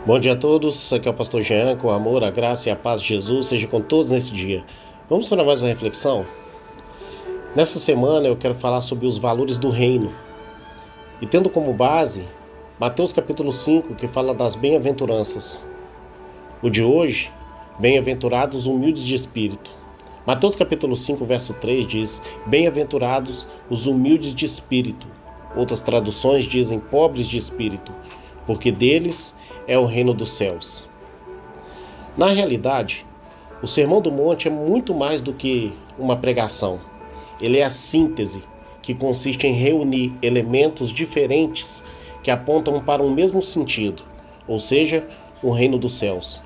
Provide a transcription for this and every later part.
Bom dia a todos, aqui é o pastor Jean, com o amor, a graça e a paz de Jesus seja com todos nesse dia. Vamos para mais uma reflexão? Nessa semana eu quero falar sobre os valores do reino. E tendo como base, Mateus capítulo 5, que fala das bem-aventuranças. O de hoje, bem-aventurados humildes de espírito. Mateus capítulo 5, verso 3 diz, bem-aventurados os humildes de espírito. Outras traduções dizem pobres de espírito, porque deles é o reino dos céus. Na realidade, o Sermão do Monte é muito mais do que uma pregação. Ele é a síntese, que consiste em reunir elementos diferentes que apontam para um mesmo sentido, ou seja, o reino dos céus.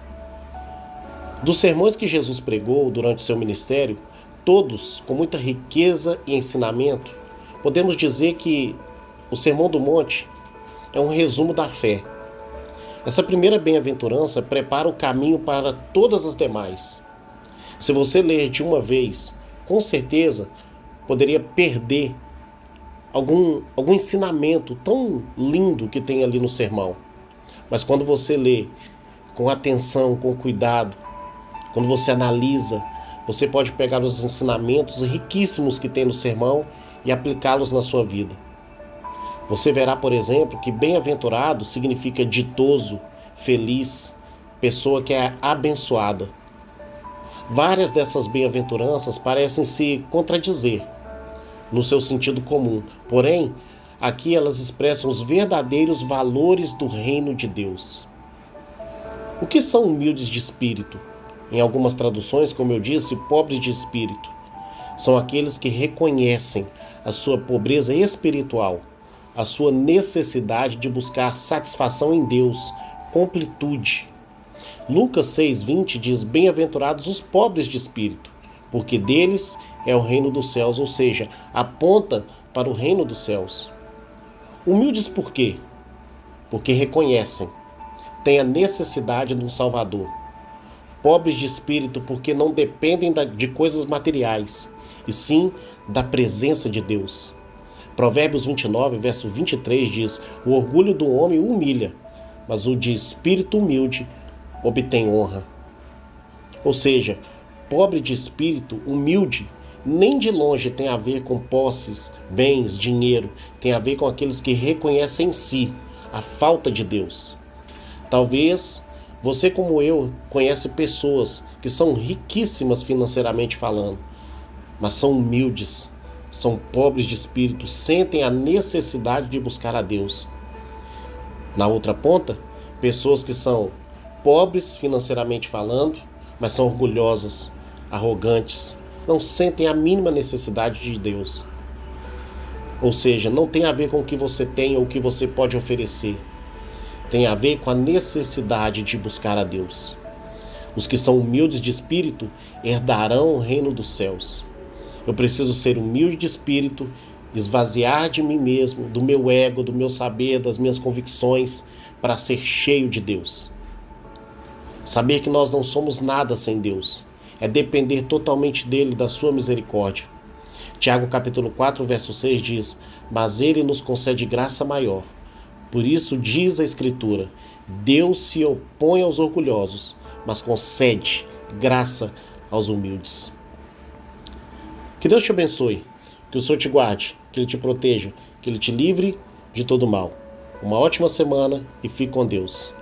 Dos sermões que Jesus pregou durante seu ministério, todos com muita riqueza e ensinamento, podemos dizer que o Sermão do Monte é um resumo da fé. Essa primeira bem-aventurança prepara o caminho para todas as demais. Se você ler de uma vez, com certeza poderia perder algum ensinamento tão lindo que tem ali no sermão. Mas quando você lê com atenção, com cuidado, quando você analisa, você pode pegar os ensinamentos riquíssimos que tem no sermão e aplicá-los na sua vida. Você verá, por exemplo, que bem-aventurado significa ditoso, feliz, pessoa que é abençoada. Várias dessas bem-aventuranças parecem se contradizer no seu sentido comum, porém, aqui elas expressam os verdadeiros valores do reino de Deus. O que são humildes de espírito? Em algumas traduções, como eu disse, pobres de espírito. São aqueles que reconhecem a sua pobreza espiritual, a sua necessidade de buscar satisfação em Deus, completude. Lucas 6,20 diz, bem-aventurados os pobres de espírito, porque deles é o reino dos céus, ou seja, aponta para o reino dos céus. Humildes por quê? Porque reconhecem, têm a necessidade de um Salvador. Pobres de espírito porque não dependem de coisas materiais, e sim da presença de Deus. Provérbios 29, verso 23 diz, o orgulho do homem o humilha, mas o de espírito humilde obtém honra. Ou seja, pobre de espírito, humilde, nem de longe tem a ver com posses, bens, dinheiro, tem a ver com aqueles que reconhecem em si a falta de Deus. Talvez você, como eu, conhece pessoas que são riquíssimas financeiramente falando, mas são humildes, são pobres de espírito, sentem a necessidade de buscar a Deus. Na outra ponta, pessoas que são pobres financeiramente falando, mas são orgulhosas, arrogantes, não sentem a mínima necessidade de Deus. Ou seja, não tem a ver com o que você tem ou o que você pode oferecer. Tem a ver com a necessidade de buscar a Deus. Os que são humildes de espírito herdarão o reino dos céus. Eu preciso ser humilde de espírito, esvaziar de mim mesmo, do meu ego, do meu saber, das minhas convicções, para ser cheio de Deus. Saber que nós não somos nada sem Deus é depender totalmente dele, da sua misericórdia. Tiago capítulo 4, verso 6 diz, mas ele nos concede graça maior. Por isso diz a Escritura, Deus se opõe aos orgulhosos, mas concede graça aos humildes. Que Deus te abençoe, que o Senhor te guarde, que Ele te proteja, que Ele te livre de todo mal. Uma ótima semana e fique com Deus.